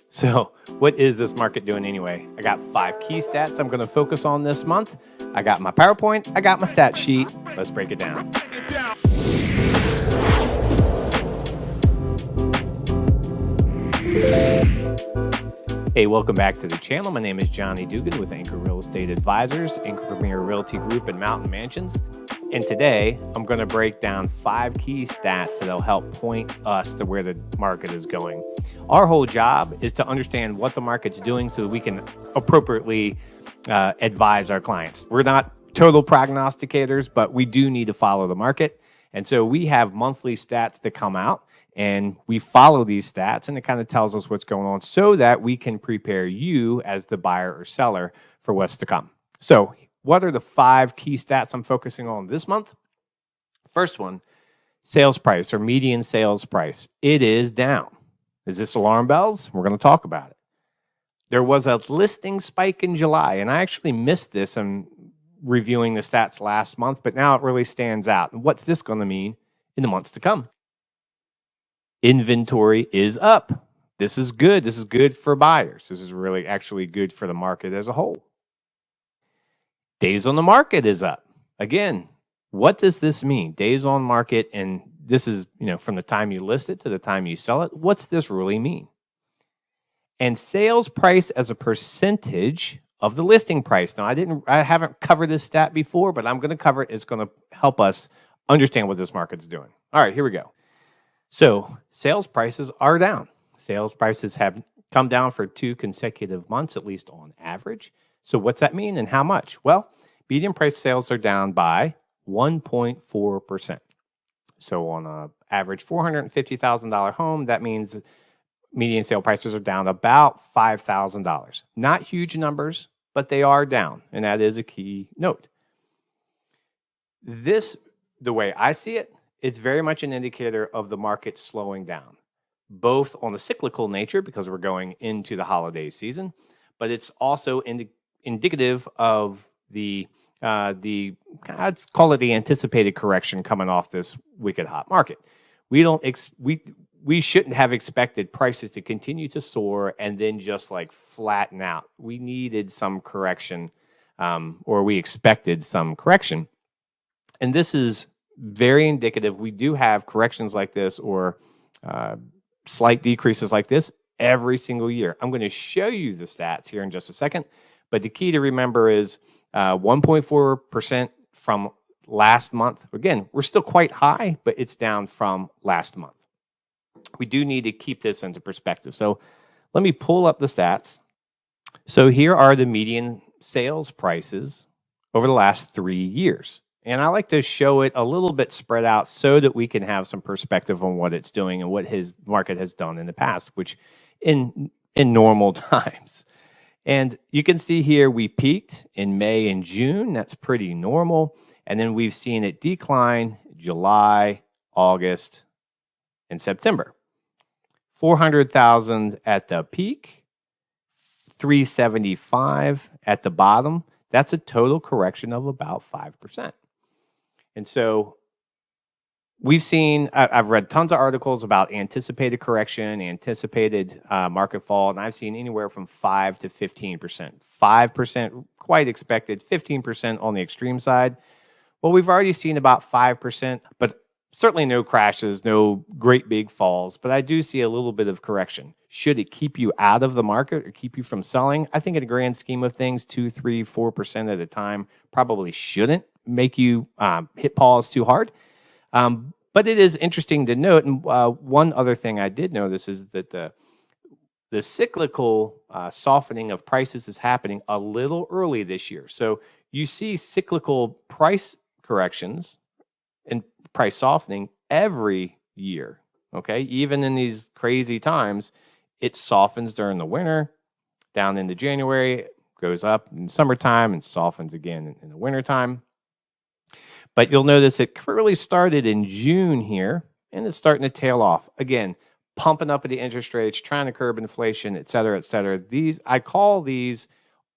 So, what is this market doing anyway? I got 5 key stats I'm going to focus on this month. I got my PowerPoint, I got my stat sheet. Let's break it down. Hey, welcome back to the channel. My name is Johnny Dugan with Anchor Real Estate Advisors, Anchor Premier Realty Group in Mountain Mansions. And today, I'm going to break down 5 key stats that'll help point us to where the market is going. Our whole job is to understand what the market's doing so that we can appropriately advise our clients. We're not total prognosticators, but we do need to follow the market. And so we have monthly stats that come out, and we follow these stats, and it kind of tells us what's going on so that we can prepare you as the buyer or seller for what's to come. So what are the 5 key stats I'm focusing on this month? First one, sales price or median sales price. It is down. Is this alarm bells? We're going to talk about it. There was a listing spike in July, and I actually missed this in reviewing the stats last month, but now it really stands out. And what's this going to mean in the months to come? Inventory is up. This is good. This is good for buyers. This is really actually good for the market as a whole. Days on the market is up. Again, what does this mean? Days on market, and this is, from the time you list it to the time you sell it. What's this really mean? And sales price as a percentage of the listing price. Now, I haven't covered this stat before, but I'm going to cover it. It's going to help us understand what this market's doing. All right, here we go. So sales prices are down. Sales prices have come down for 2 consecutive months, at least on average. So what's that mean and how much? Well, median price sales are down by 1.4%. So on an average $450,000 home, that means median sale prices are down about $5,000. Not huge numbers, but they are down, and that is a key note. This, the way I see it, it's very much an indicator of the market slowing down, both on the cyclical nature because we're going into the holiday season, but it's also indicative of the let's call it the anticipated correction coming off this wicked hot market. We shouldn't have expected prices to continue to soar and then just like flatten out. We needed some correction, or we expected some correction, and this is very indicative. We do have corrections like this or slight decreases like this every single year. I'm going to show you the stats here in just a second, but the key to remember is 1.4% from last month. Again, we're still quite high, but it's down from last month. We do need to keep this into perspective. So let me pull up the stats. So here are the median sales prices over the last 3 years. And I like to show it a little bit spread out so that we can have some perspective on what it's doing and what his market has done in the past, which in normal times. And you can see here we peaked in May and June. That's pretty normal. And then we've seen it decline July, August, and September. 400,000 at the peak, 375 at the bottom. That's a total correction of about 5%. And so we've seen, I've read tons of articles about anticipated correction, anticipated market fall, and I've seen anywhere from 5 to 15%. 5% quite expected, 15% on the extreme side. Well, we've already seen about 5%, but certainly no crashes, no great big falls, but I do see a little bit of correction. Should it keep you out of the market or keep you from selling? I think in the grand scheme of things, 2, 3, 4% at a time probably shouldn't make you hit pause too hard. But it is interesting to note, and one other thing I did notice is that the cyclical softening of prices is happening a little early this year. So you see cyclical price corrections and price softening every year, okay? Even in these crazy times, it softens during the winter, down into January, goes up in summertime, and softens again in the wintertime. But you'll notice it really started in June here, and it's starting to tail off. Again, pumping up at the interest rates, trying to curb inflation, et cetera, et cetera. I call these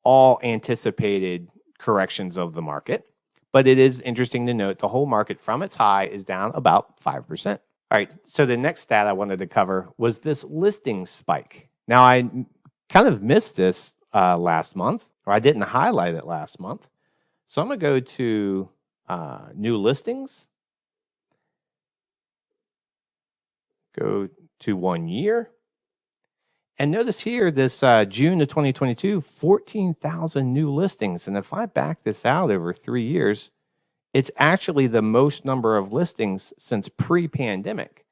all anticipated corrections of the market. But it is interesting to note the whole market from its high is down about 5%. All right, so the next stat I wanted to cover was this listing spike. Now, I kind of missed this last month, or I didn't highlight it last month. So I'm going to go to new listings, go to 1 year. And notice here, this June of 2022, 14,000 new listings. And if I back this out over 3 years, it's actually the most number of listings since pre-pandemic.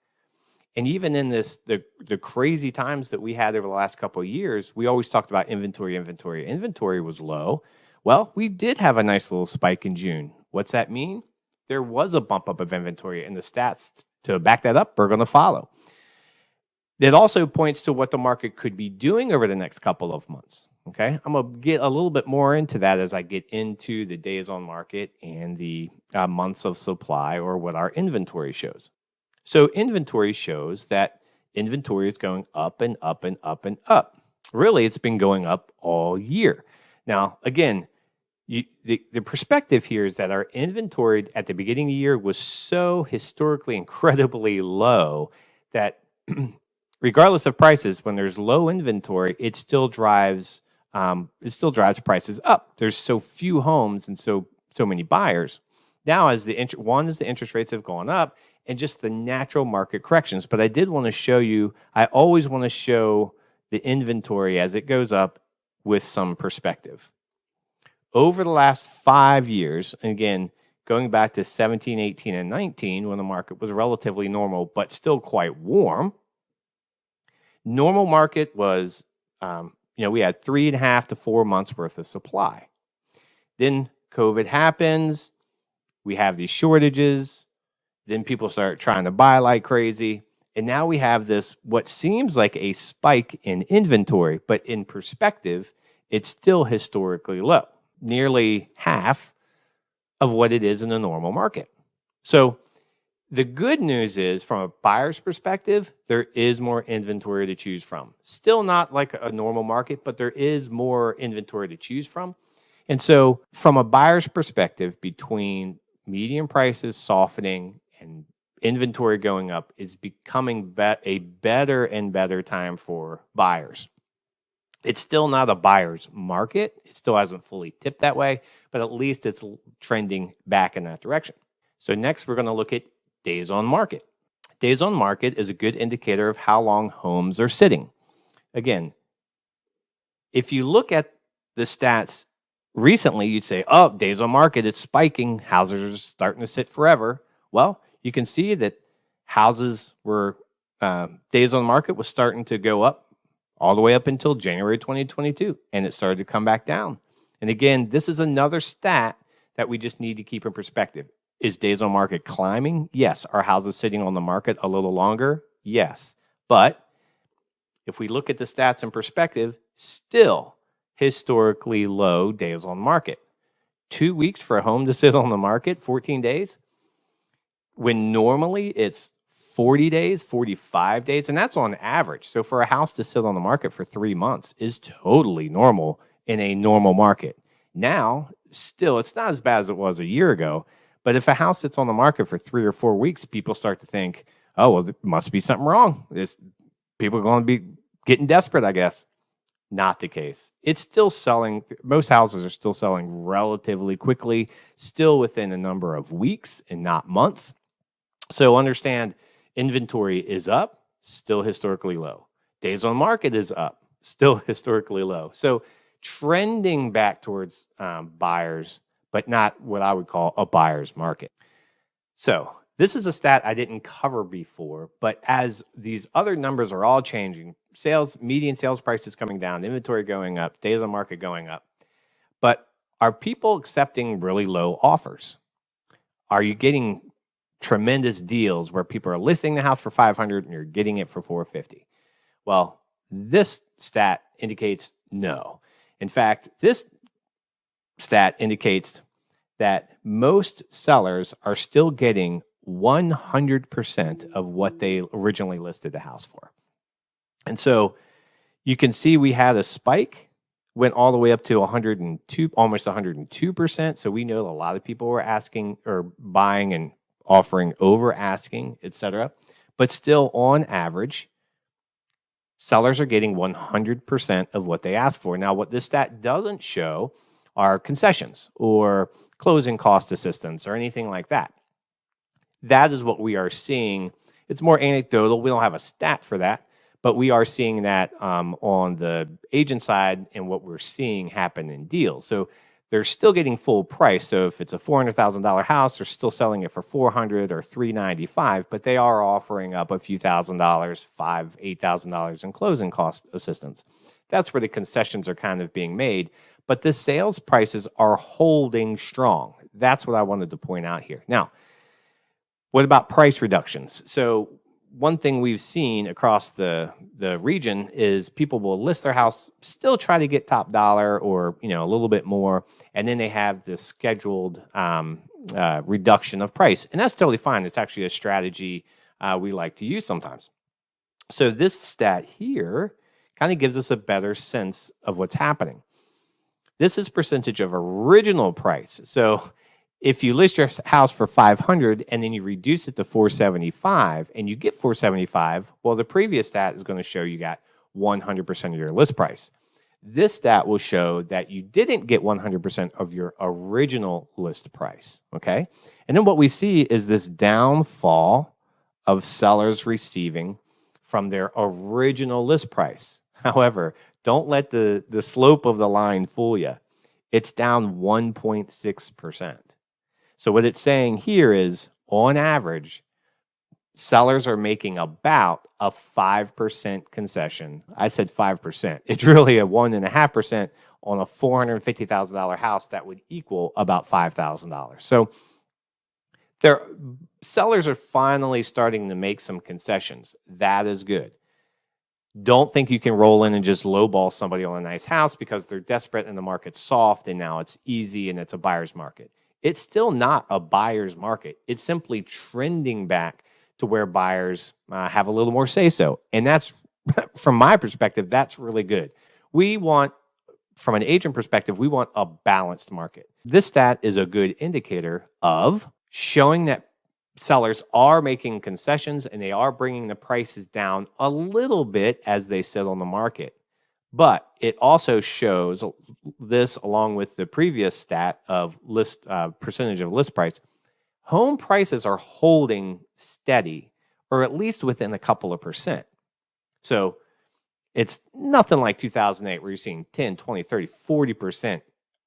And even in the crazy times that we had over the last couple of years, we always talked about inventory. Inventory was low. Well, we did have a nice little spike in June. What's that mean? There was a bump up of inventory, and the stats to back that up are going to follow. It also points to what the market could be doing over the next couple of months. Okay, I'm going to get a little bit more into that as I get into the days on market and the months of supply, or what our inventory shows. So inventory shows that inventory is going up and up and up and up. Really, it's been going up all year. Now, again, the perspective here is that our inventory at the beginning of the year was so historically incredibly low that regardless of prices, when there's low inventory, it still drives prices up. There's so few homes and so many buyers. Now, as the interest rates have gone up, and just the natural market corrections. But I did want to show you, I always want to show the inventory as it goes up with some perspective. Over the last 5 years, and again, going back to 17, 18, and 19, when the market was relatively normal, but still quite warm, normal market was, we had 3.5 to 4 months worth of supply. Then COVID happens, we have these shortages, then people start trying to buy like crazy. And now we have this, what seems like a spike in inventory, but in perspective, it's still historically low, nearly half of what it is in a normal market. So the good news is, from a buyer's perspective, there is more inventory to choose from. Still not like a normal market, but there is more inventory to choose from. And so from a buyer's perspective, between median prices softening and inventory going up, is becoming a better and better time for buyers. It's still not a buyer's market. It still hasn't fully tipped that way, but at least it's trending back in that direction. So next, we're going to look at days on market. Days on market is a good indicator of how long homes are sitting. Again, if you look at the stats recently, you'd say, oh, days on market, it's spiking. Houses are starting to sit forever. Well, you can see that houses were, days on market was starting to go up all the way up until January 2022, and it started to come back down. And again, this is another stat that we just need to keep in perspective. Is days on market climbing? Yes. Are houses sitting on the market a little longer? Yes. But if we look at the stats in perspective, still historically low days on market. 2 weeks for a home to sit on the market, 14 days, when normally it's 40 days, 45 days, and that's on average. So for a house to sit on the market for 3 months is totally normal in a normal market. Now, still, it's not as bad as it was a year ago, but if a house sits on the market for 3 or 4 weeks, people start to think, oh, well, there must be something wrong. People are going to be getting desperate, I guess. Not the case. It's still selling. Most houses are still selling relatively quickly, still within a number of weeks and not months. So understand, inventory is up, still historically low. Days on market is up, still historically low. So trending back towards buyers, but not what I would call a buyer's market. So this is a stat I didn't cover before, but as these other numbers are all changing, median sales prices coming down, inventory going up, days on market going up, but are people accepting really low offers? Are you getting tremendous deals where people are listing the house for $500 and you're getting it for $450? Well, this stat indicates no. In fact, this stat indicates that most sellers are still getting 100% of what they originally listed the house for. And so you can see we had a spike, went all the way up to 102, almost 102%. So we know a lot of people were asking or buying and offering over asking, etc. But still, on average, sellers are getting 100% of what they asked for. Now, what this stat doesn't show are concessions or closing cost assistance or anything like that. That is what we are seeing. It's more anecdotal. We don't have a stat for that, but we are seeing that on the agent side and what we're seeing happen in deals. So they're still getting full price. So if it's a $400,000 house, they're still selling it for $400,000 or $395,000, but they are offering up a few $1,000s, $5,000, $8,000 in closing cost assistance. That's where the concessions are kind of being made, but the sales prices are holding strong. That's what I wanted to point out here. Now, what about price reductions? So one thing we've seen across the region is people will list their house, still try to get top dollar or a little bit more, and then they have this scheduled reduction of price, and that's totally fine. It's actually a strategy we like to use sometimes. So this stat here kind of gives us a better sense of what's happening. This is percentage of original price. So if you list your house for $500,000 and then you reduce it to $475,000 and you get $475,000, well, the previous stat is going to show you got 100% of your list price. This stat will show that you didn't get 100% of your original list price, okay? And then what we see is this downfall of sellers receiving from their original list price. However, don't let the slope of the line fool you. It's down 1.6%. So what it's saying here is, on average, sellers are making about a 5% concession. I said 5%. It's really a 1.5% on a $450,000 house that would equal about $5,000. So sellers are finally starting to make some concessions. That is good. Don't think you can roll in and just lowball somebody on a nice house because they're desperate and the market's soft and now it's easy and it's a buyer's market. It's still not a buyer's market. It's simply trending back to where buyers have a little more say-so. And that's, from my perspective, that's really good. We want, from an agent perspective, we want a balanced market. This stat is a good indicator of showing that sellers are making concessions and they are bringing the prices down a little bit as they sit on the market. But it also shows this, along with the previous stat of list percentage of list price, home prices are holding steady, or at least within a couple of percent. So it's nothing like 2008 where you're seeing 10, 20, 30, 40%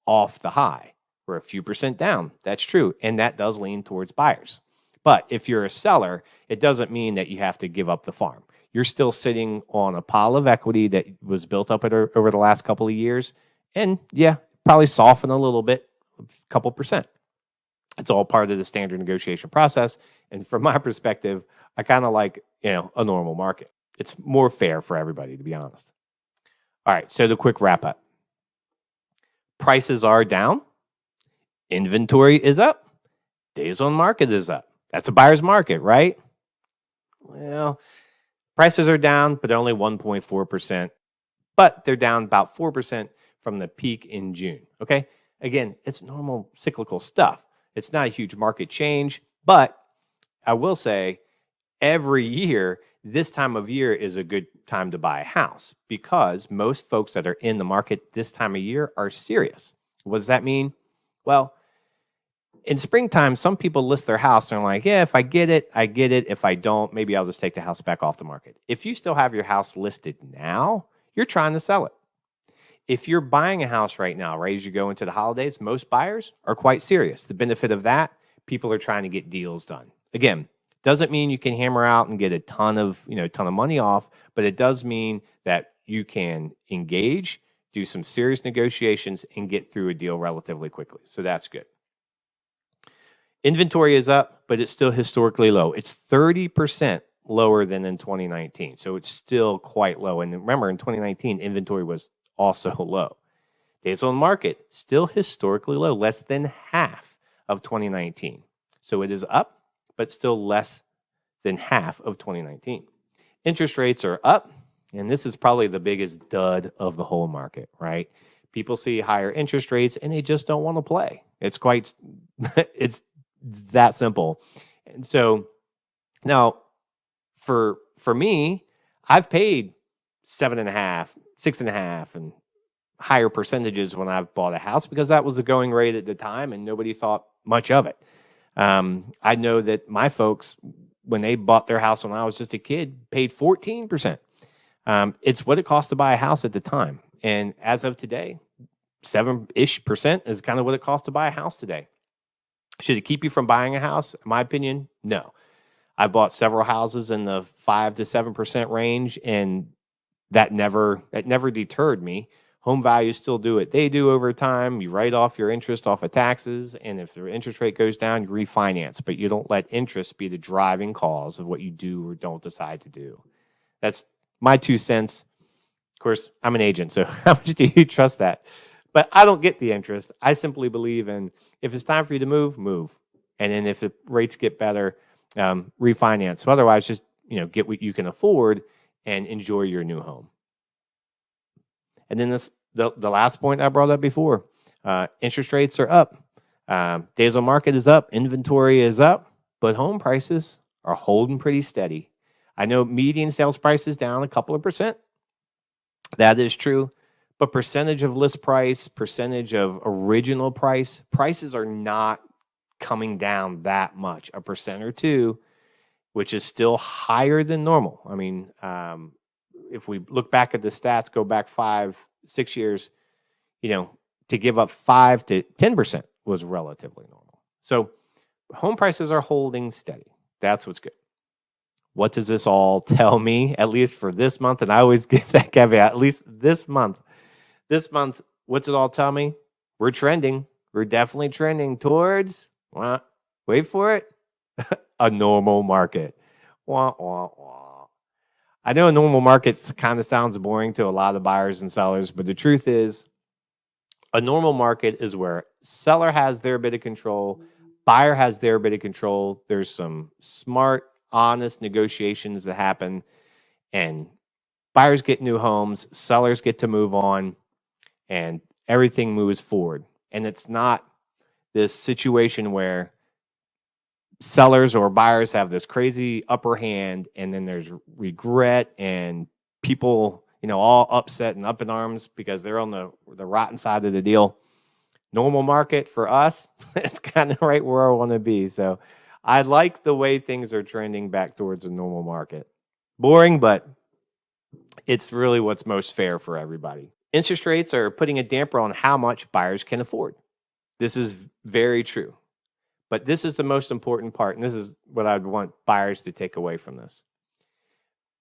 off the high. We're a few percent down. That's true. And that does lean towards buyers. But if you're a seller, it doesn't mean that you have to give up the farm. You're still sitting on a pile of equity that was built up over the last couple of years. And yeah, probably soften a little bit, a couple percent. It's all part of the standard negotiation process. And from my perspective, I kind of like, a normal market. It's more fair for everybody, to be honest. All right, so the quick wrap up. Prices are down. Inventory is up. Days on market is up. That's a buyer's market, right? Well, prices are down, but only 1.4%. But they're down about 4% from the peak in June, okay? Again, it's normal cyclical stuff. It's not a huge market change, but I will say every year, this time of year is a good time to buy a house because most folks that are in the market this time of year are serious. What does that mean? Well, in springtime, some people list their house and they're like, yeah, if I get it, I get it. If I don't, maybe I'll just take the house back off the market. If you still have your house listed now, you're trying to sell it. If you're buying a house right now, right as you go into the holidays, most buyers are quite serious. The benefit of that, people are trying to get deals done. Again, doesn't mean you can hammer out and get a ton of money off, but it does mean that you can engage, do some serious negotiations, and get through a deal relatively quickly. So that's good. Inventory is up, but it's still historically low. It's 30% lower than in 2019. So it's still quite low. And remember, in 2019, inventory was also low. Days on market, still historically low, less than half of 2019. So it is up, but still less than half of 2019. Interest rates are up, and this is probably the biggest dud of the whole market, right? People see higher interest rates, and they just don't want to play. It's that simple. And so now for me, I've paid 7.5, 6.5, and higher percentages when I've bought a house because that was the going rate at the time and nobody thought much of it. I know that my folks, when they bought their house when I was just a kid, paid 14%. It's what it cost to buy a house at the time. And as of today, 7-ish% is kind of what it costs to buy a house today. Should it keep you from buying a house? In my opinion, no. I bought several houses in the 5 to 7% range, and that never deterred me. Home values still do what they do over time. You write off your interest off of taxes, and if the interest rate goes down, you refinance. But you don't let interest be the driving cause of what you do or don't decide to do. That's my 2 cents. Of course, I'm an agent, so how much do you trust that? But I don't get the interest. I simply believe in if it's time for you to move, move. And then if the rates get better, refinance. So otherwise, just get what you can afford and enjoy your new home. And then the last point I brought up before, interest rates are up. Days on market is up. Inventory is up. But home prices are holding pretty steady. I know median sales price is down a couple of percent. That is true. But percentage of list price, percentage of original price, prices are not coming down that much, a percent or two, which is still higher than normal. I mean, if we look back at the stats, go back 5-6 years, to give up 5 to 10% was relatively normal. So home prices are holding steady. That's what's good. What does this all tell me, at least for this month? And I always give that caveat, at least this month. This month, what's it all tell me? We're trending. We're definitely trending towards, wait for it, a normal market. Wah, wah, wah. I know a normal market kind of sounds boring to a lot of buyers and sellers, but the truth is a normal market is where seller has their bit of control, buyer has their bit of control. There's some smart, honest negotiations that happen, and buyers get new homes, sellers get to move on, and everything moves forward. And it's not this situation where sellers or buyers have this crazy upper hand and then there's regret and people, all upset and up in arms because they're on the rotten side of the deal. Normal market for us, it's kind of right where I want to be. So I like the way things are trending back towards a normal market. Boring, but it's really what's most fair for everybody. Interest rates are putting a damper on how much buyers can afford. This is very true. But this is the most important part, and this is what I'd want buyers to take away from this.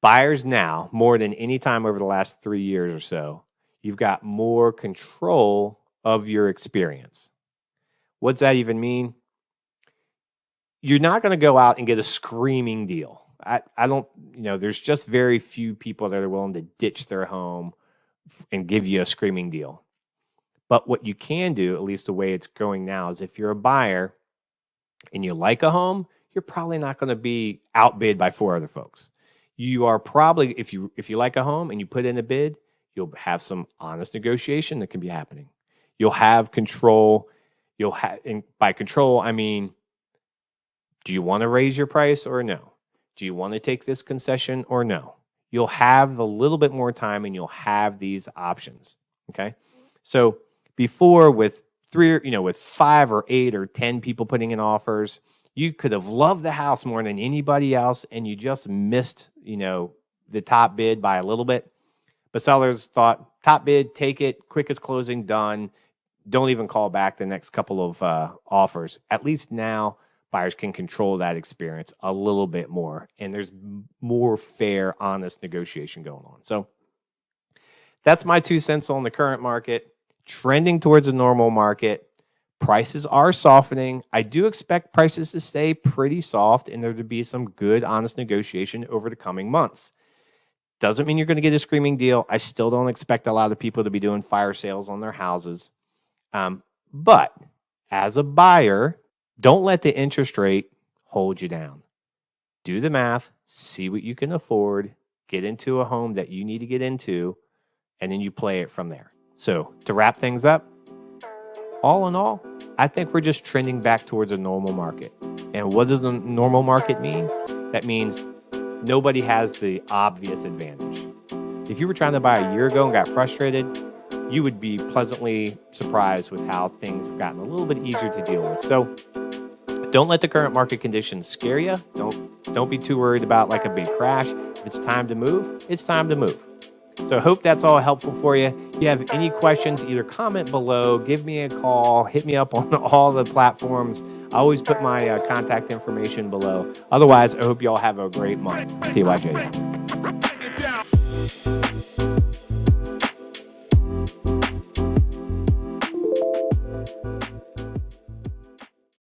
Buyers now, more than any time over the last 3 years or so, you've got more control of your experience. What's that even mean? You're not going to go out and get a screaming deal. I don't, there's just very few people that are willing to ditch their home and give you a screaming deal. But what you can do, at least the way it's going now, is if you're a buyer and you like a home, you're probably not going to be outbid by 4 other folks. You are probably, if you like a home and you put in a bid, you'll have some honest negotiation that can be happening. You'll have control. And by control, I mean, do you want to raise your price or no? Do you want to take this concession or no? You'll have a little bit more time and you'll have these options. Okay. So before with 5 or 8 or 10 people putting in offers, you could have loved the house more than anybody else and you just missed, the top bid by a little bit. But sellers thought, top bid, take it, quickest closing, done. Don't even call back the next couple of offers. At least now buyers can control that experience a little bit more. And there's more fair, honest negotiation going on. So that's my 2 cents on the current market. Trending towards a normal market. Prices are softening. I do expect prices to stay pretty soft and there to be some good, honest negotiation over the coming months. Doesn't mean you're going to get a screaming deal. I still don't expect a lot of people to be doing fire sales on their houses. But as a buyer, don't let the interest rate hold you down. Do the math, see what you can afford, get into a home that you need to get into, and then you play it from there. So to wrap things up, all in all, I think we're just trending back towards a normal market. And what does the normal market mean? That means nobody has the obvious advantage. If you were trying to buy a year ago and got frustrated, you would be pleasantly surprised with how things have gotten a little bit easier to deal with. So don't let the current market conditions scare you. Don't be too worried about like a big crash. If it's time to move, it's time to move. So I hope that's all helpful for you. If you have any questions, either comment below, give me a call, hit me up on all the platforms. I always put my contact information below. Otherwise, I hope you all have a great month. TYJ.